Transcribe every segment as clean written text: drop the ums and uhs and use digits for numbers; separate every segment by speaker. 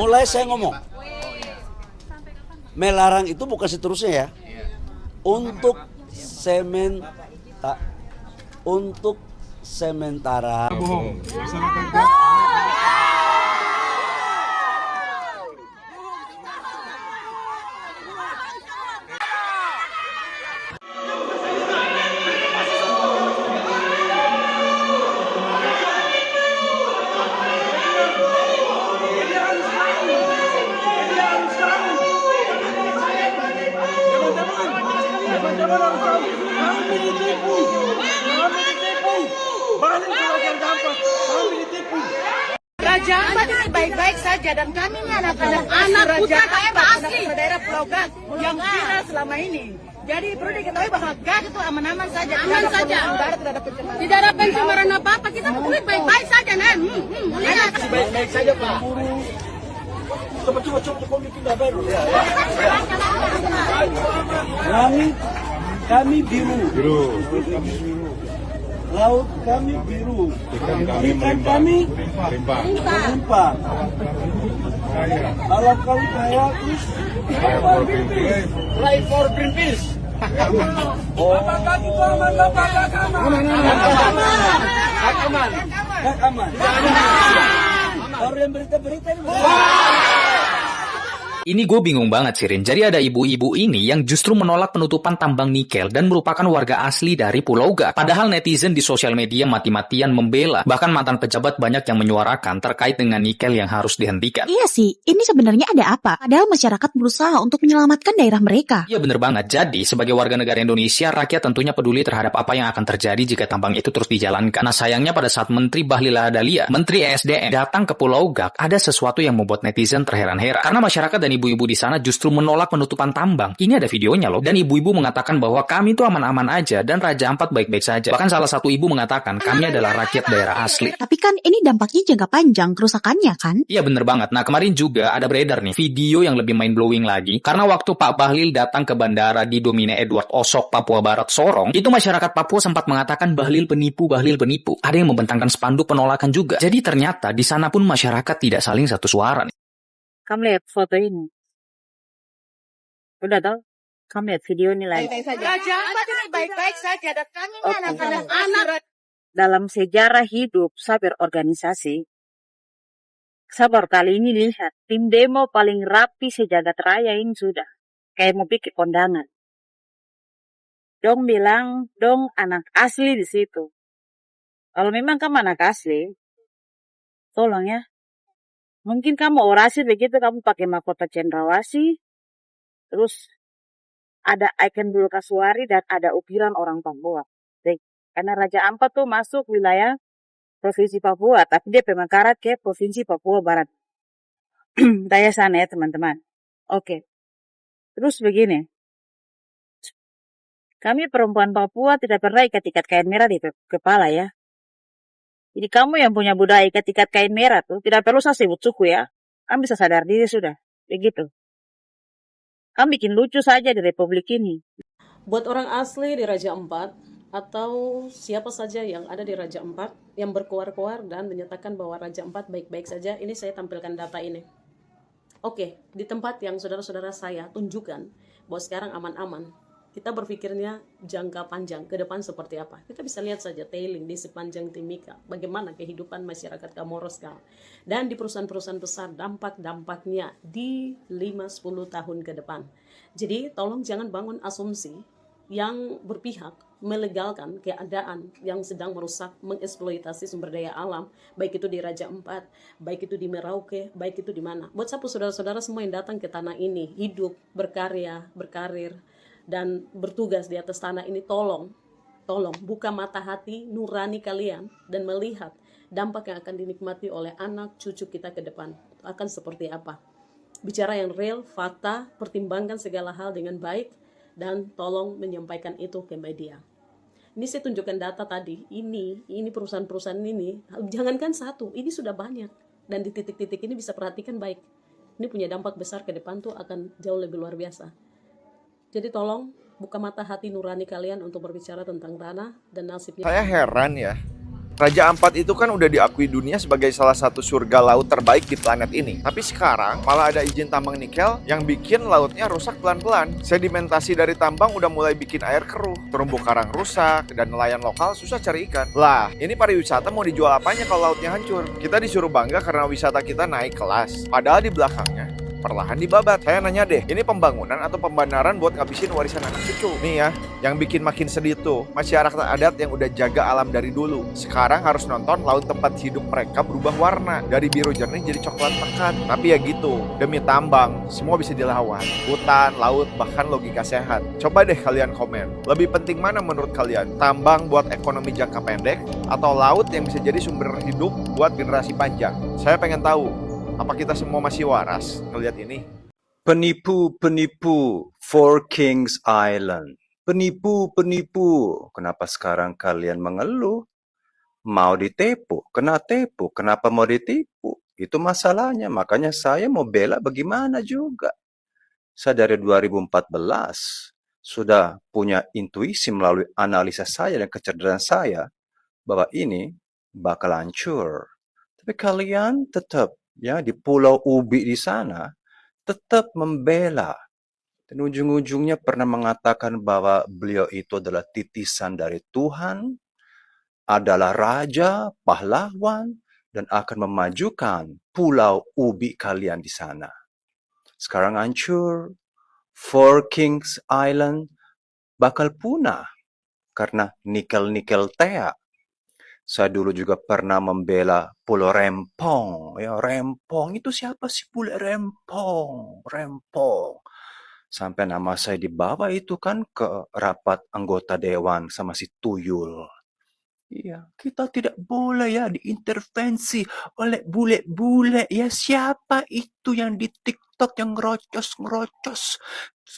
Speaker 1: Mulai saya ngomong, melarang itu bukan seterusnya ya. Untuk sementara.
Speaker 2: Raja Ampat ini baik-baik saja dan kami ini anak-anak putra KM asli daerah Pulau Gak yang viral selama ini. Jadi perlu diketahui bahwa Gak itu aman-aman saja, aman saja. Tidak ada pencemaran apa-apa, kita pokoknya baik-baik saja, Nan. Lihat.
Speaker 1: Baik-baik saja pemburu. Coba bikin baru. Kami biru. Laut kami biru. Ikan kami melimpah. Alam kami kaya terus. Fly for Greenpeace. Aman. Baru yang berita-berita ini.
Speaker 3: Ini gue bingung banget sih, Rin. Jadi ada ibu-ibu ini yang justru menolak penutupan tambang nikel dan merupakan warga asli dari Pulau Gak. Padahal netizen di sosial media mati-matian membela. Bahkan mantan pejabat banyak yang menyuarakan terkait dengan nikel yang harus dihentikan.
Speaker 4: Iya sih, ini sebenarnya ada apa? Padahal masyarakat berusaha untuk menyelamatkan daerah mereka.
Speaker 3: Iya bener banget. Jadi sebagai warga negara Indonesia, rakyat tentunya peduli terhadap apa yang akan terjadi jika tambang itu terus dijalankan. Nah sayangnya pada saat Menteri Bahlil Lahadalia, Menteri ESDM, datang ke Pulau Gak, ada sesuatu yang membuat netizen terheran-heran. Karena masyarakat dan ibu-ibu di sana justru menolak penutupan tambang. Ini ada videonya loh. Dan ibu-ibu mengatakan bahwa kami itu aman-aman aja dan Raja Ampat baik-baik saja. Bahkan salah satu ibu mengatakan kami adalah rakyat daerah asli.
Speaker 4: Tapi kan ini dampaknya jangka panjang kerusakannya kan?
Speaker 3: Iya bener banget. Nah kemarin juga ada beredar nih video yang lebih mind-blowing lagi. Karena waktu Pak Bahlil datang ke bandara di Domine Edward Osok, Papua Barat, Sorong, itu masyarakat Papua sempat mengatakan Bahlil penipu. Ada yang membentangkan spanduk penolakan juga. Jadi ternyata di sana pun masyarakat tidak saling satu suara nih.
Speaker 5: Kamu lihat foto ini. Udah tau? Kamu lihat video ini lagi.
Speaker 2: Raja Ampat ini baik-baik saja dan kami ini anak-anak.
Speaker 5: Dalam sejarah hidup saya berorganisasi, saya baru kali ini lihat tim demo paling rapi sejagat raya ini sudah. Kayak mau bikin kondangan. Dong bilang, dong anak asli di situ. Kalau memang kamu anak asli, tolong ya. Mungkin kamu orasi begitu, kamu pakai mahkota cendrawasih, terus ada ikon bulu kasuari dan ada ukiran orang Papua. Karena Raja Ampat tuh masuk wilayah Provinsi Papua, tapi dia pemekarat ke Provinsi Papua Barat. Daya sana ya teman-teman. Oke. Terus begini. Kami perempuan Papua tidak pernah ikat-ikat kain merah di kepala ya. Jadi kamu yang punya budaya ikat-ikat kain merah tuh, tidak perlu saya sebut suku ya. Kamu bisa sadar diri sudah. Begitu. Kamu bikin lucu saja di Republik ini.
Speaker 6: Buat orang asli di Raja Ampat atau siapa saja yang ada di Raja Ampat yang berkoar-koar dan menyatakan bahwa Raja Ampat baik-baik saja, ini saya tampilkan data ini. Oke, di tempat yang saudara-saudara saya tunjukkan bahwa sekarang aman-aman, kita berpikirnya jangka panjang ke depan seperti apa. Kita bisa lihat saja tailing di sepanjang Timika, bagaimana kehidupan masyarakat Komoros sekarang. Dan di perusahaan-perusahaan besar dampak-dampaknya di 5-10 tahun ke depan. Jadi tolong jangan bangun asumsi yang berpihak melegalkan keadaan yang sedang merusak, mengeksploitasi sumber daya alam, baik itu di Raja Ampat, baik itu di Merauke, baik itu di mana. Buat saudara-saudara semua yang datang ke tanah ini, hidup, berkarya, berkarir, dan bertugas di atas tanah ini, tolong buka mata hati nurani kalian dan melihat dampak yang akan dinikmati oleh anak cucu kita ke depan akan seperti apa. Bicara yang real, fakta, pertimbangkan segala hal dengan baik, dan tolong menyampaikan itu ke media. Ini saya tunjukkan data tadi, ini perusahaan-perusahaan ini, jangankan satu, ini sudah banyak, dan di titik-titik ini bisa perhatikan baik. Ini punya dampak besar ke depan tuh akan jauh lebih luar biasa. Jadi tolong buka mata hati nurani kalian untuk berbicara tentang tanah dan nasibnya.
Speaker 7: Saya heran ya, Raja Ampat itu kan udah diakui dunia sebagai salah satu surga laut terbaik di planet ini. Tapi sekarang malah ada izin tambang nikel yang bikin lautnya rusak pelan-pelan. Sedimentasi dari tambang udah mulai bikin air keruh, terumbu karang rusak, dan nelayan lokal susah cari ikan. Lah, ini pariwisata mau dijual apanya kalau lautnya hancur? Kita disuruh bangga karena wisata kita naik kelas. Padahal di belakangnya perlahan dibabat. Saya nanya deh, ini pembangunan atau pembenaran buat ngabisin warisan anak cucu? Nih ya, yang bikin makin sedih tuh masyarakat adat yang udah jaga alam dari dulu. Sekarang harus nonton laut tempat hidup mereka berubah warna dari biru jernih jadi coklat pekat. Tapi ya gitu, demi tambang semua bisa dilawan. Hutan, laut, bahkan logika sehat. Coba deh kalian komen, lebih penting mana menurut kalian? Tambang buat ekonomi jangka pendek atau laut yang bisa jadi sumber hidup buat generasi panjang? Saya pengen tahu, apa kita semua masih waras ngelihat ini?
Speaker 8: Penipu-penipu, Four Kings Island. Penipu-penipu. Kenapa sekarang kalian mengeluh? Mau ditipu, kena tipu. Kenapa mau ditipu? Itu masalahnya. Makanya saya mau bela bagaimana juga. Saya dari 2014 sudah punya intuisi melalui analisa saya dan kecerdasan saya bahwa ini bakal hancur. Tapi kalian tetap ya di Pulau Ubi di sana tetap membela, dan ujung-ujungnya pernah mengatakan bahwa beliau itu adalah titisan dari Tuhan, adalah raja, pahlawan, dan akan memajukan Pulau Ubi kalian di sana. Sekarang hancur. Four Kings Island bakal punah karena nikel-nikel tea. Saya dulu juga pernah membela Pulau Rempong. Ya, Rempong itu siapa sih Pulau Rempong? Rempong. Sampai nama saya dibawa itu kan ke rapat anggota dewan sama si Tuyul. Iya, kita tidak boleh ya diintervensi oleh bule-bule. Ya, siapa itu yang di TikTok yang ngerocos-ngerocos?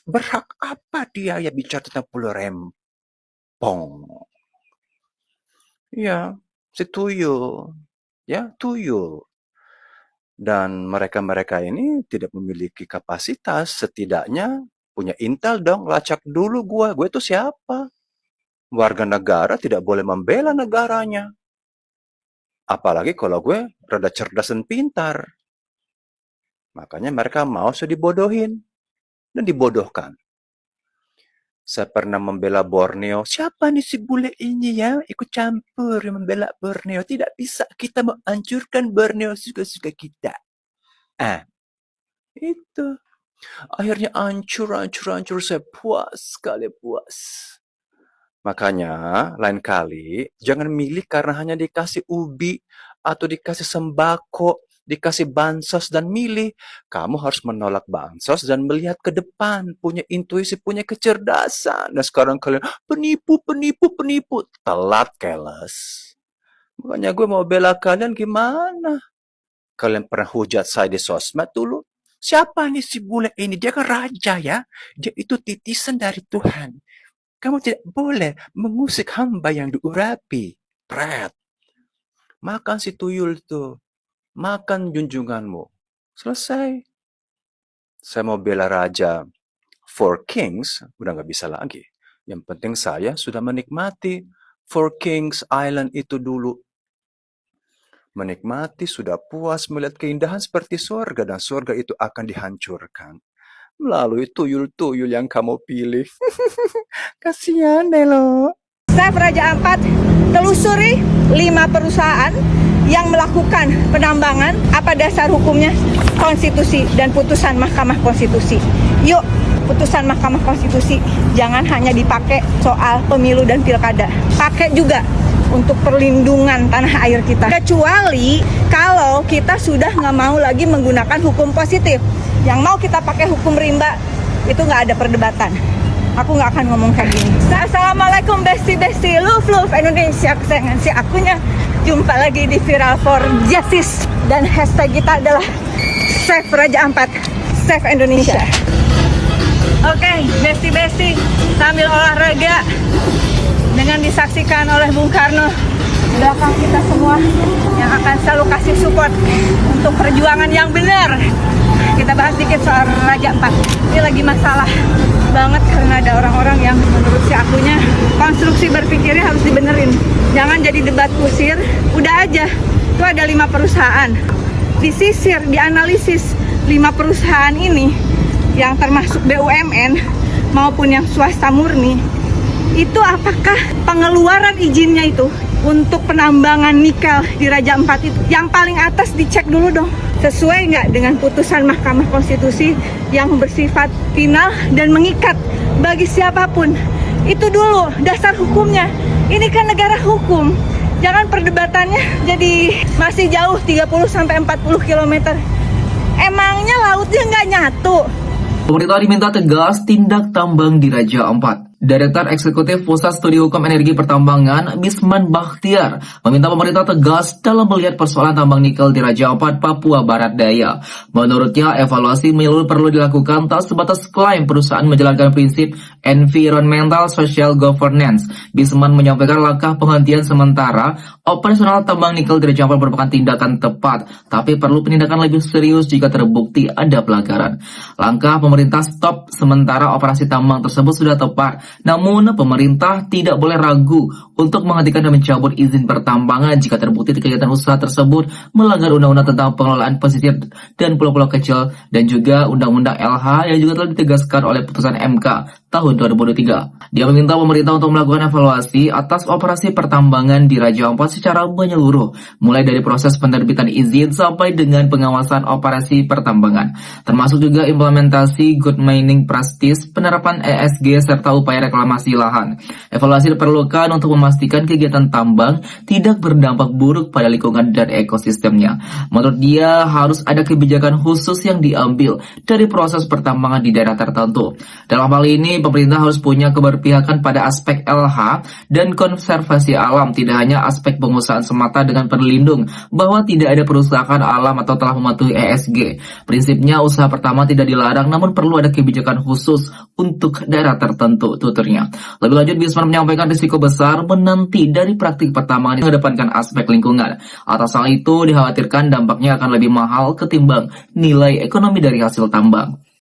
Speaker 8: Berhak apa dia ya bicara tentang Pulau Rempong? Ya, si Tuyul. Ya, Tuyul. Dan mereka-mereka ini tidak memiliki kapasitas, setidaknya punya intel dong. Lacak dulu gue itu siapa? Warga negara tidak boleh membela negaranya. Apalagi kalau gue rada cerdas dan pintar. Makanya mereka mau dibodohin dan dibodohkan. Saya pernah membela Borneo. Siapa nih si bule ini ya? Ikut campur membela Borneo. Tidak bisa. Kita mau hancurkan Borneo suka-suka kita. Itu. Akhirnya hancur. Saya puas sekali puas. Makanya lain kali jangan milih karena hanya dikasih ubi atau dikasih sembako, dikasih bansos dan milih. Kamu harus menolak bansos dan melihat ke depan, punya intuisi, punya kecerdasan. Nah sekarang kalian penipu. Telat keles. Makanya gue mau bela kalian gimana? Kalian pernah hujat saya di sosmed dulu? Siapa nih si bule ini? Dia kan raja ya. Dia itu titisan dari Tuhan. Kamu tidak boleh mengusik hamba yang diurapi. Pret. Makan si tuyul tuh. Makan junjunganmu. Selesai. Saya mau bela raja Four Kings. Udah gak bisa lagi. Yang penting saya sudah menikmati Four Kings Island itu dulu. Menikmati, sudah puas melihat keindahan seperti surga. Dan surga itu akan dihancurkan melalui tuyul-tuyul yang kamu pilih. Kasihan deh lo.
Speaker 2: Staf Raja Ampat telusuri 5 perusahaan yang melakukan penambangan. Apa dasar hukumnya? Konstitusi dan putusan Mahkamah Konstitusi. Yuk, putusan Mahkamah Konstitusi jangan hanya dipakai soal pemilu dan pilkada. Pakai juga untuk perlindungan tanah air kita. Kecuali kalau kita sudah nggak mau lagi menggunakan hukum positif. Yang mau kita pakai hukum rimba, itu nggak ada perdebatan. Aku nggak akan ngomong kayak gini. Assalamualaikum besti-besti, love Indonesia, kesayangan si akunya. Jumpa lagi di Viral for Justice. Dan hashtag kita adalah Save Raja Ampat, Save Indonesia. Oke, besti-besti, sambil olahraga dengan disaksikan oleh Bung Karno, belakang kita semua yang akan selalu kasih support untuk perjuangan yang benar. Kita bahas sedikit soal Raja Ampat.
Speaker 9: lagi masalah banget karena ada orang-orang yang menurut si akunya konstruksi berpikirnya harus dibenerin. Jangan jadi debat kusir, udah aja. Itu ada 5 perusahaan. Disisir, dianalisis 5 perusahaan ini yang termasuk BUMN maupun yang swasta murni. Itu apakah pengeluaran izinnya itu untuk penambangan nikel di Raja Ampat itu yang paling atas dicek dulu dong, sesuai nggak dengan putusan Mahkamah Konstitusi yang bersifat final dan mengikat bagi siapapun. Itu dulu dasar hukumnya. Ini kan negara hukum. Jangan perdebatannya jadi masih jauh 30-40 km. Emangnya lautnya nggak nyatu?
Speaker 10: Pemerintah diminta tegas tindak tambang di Raja Ampat. Direktur Eksekutif Pusat Studi Hukum Energi Pertambangan, Bisman Bakhtiar, meminta pemerintah tegas dalam melihat persoalan tambang nikel di Raja Ampat, Papua Barat Daya. Menurutnya, evaluasi menyeluruh perlu dilakukan tak sebatas klaim perusahaan menjalankan prinsip environmental social governance. Bisman menyampaikan langkah penghentian sementara operasional tambang nikel di Raja Ampat merupakan tindakan tepat, tapi perlu penindakan lebih serius jika terbukti ada pelanggaran. Langkah pemerintah stop sementara operasi tambang tersebut sudah tepat. Namun, pemerintah tidak boleh ragu untuk menghentikan dan mencabut izin pertambangan jika terbukti kegiatan usaha tersebut melanggar Undang-Undang tentang Pengelolaan Pesisir dan Pulau-Pulau Kecil dan juga Undang-Undang LH yang juga telah ditegaskan oleh putusan MK tahun 2023. Dia meminta pemerintah untuk melakukan evaluasi atas operasi pertambangan di Raja Ampat secara menyeluruh, mulai dari proses penerbitan izin sampai dengan pengawasan operasi pertambangan, termasuk juga implementasi good mining practice, penerapan ESG, serta upaya reklamasi lahan. Evaluasi diperlukan untuk memastikan kegiatan tambang tidak berdampak buruk pada lingkungan dan ekosistemnya. Menurut dia, harus ada kebijakan khusus yang diambil dari proses pertambangan di daerah tertentu. Dalam hal ini, pemerintah harus punya keberpihakan pada aspek LH dan konservasi alam, tidak hanya aspek pengusahaan semata dengan berlindung bahwa tidak ada perusahaan alam atau telah mematuhi ESG. Prinsipnya, usaha pertama tidak dilarang, namun perlu ada kebijakan khusus untuk daerah tertentu, tuturnya. Lebih lanjut, Bisman menyampaikan risiko besar menanti dari praktik pertambangan yang mengedepankan aspek lingkungan. Atas hal itu, dikhawatirkan dampaknya akan lebih mahal ketimbang nilai ekonomi dari hasil tambang.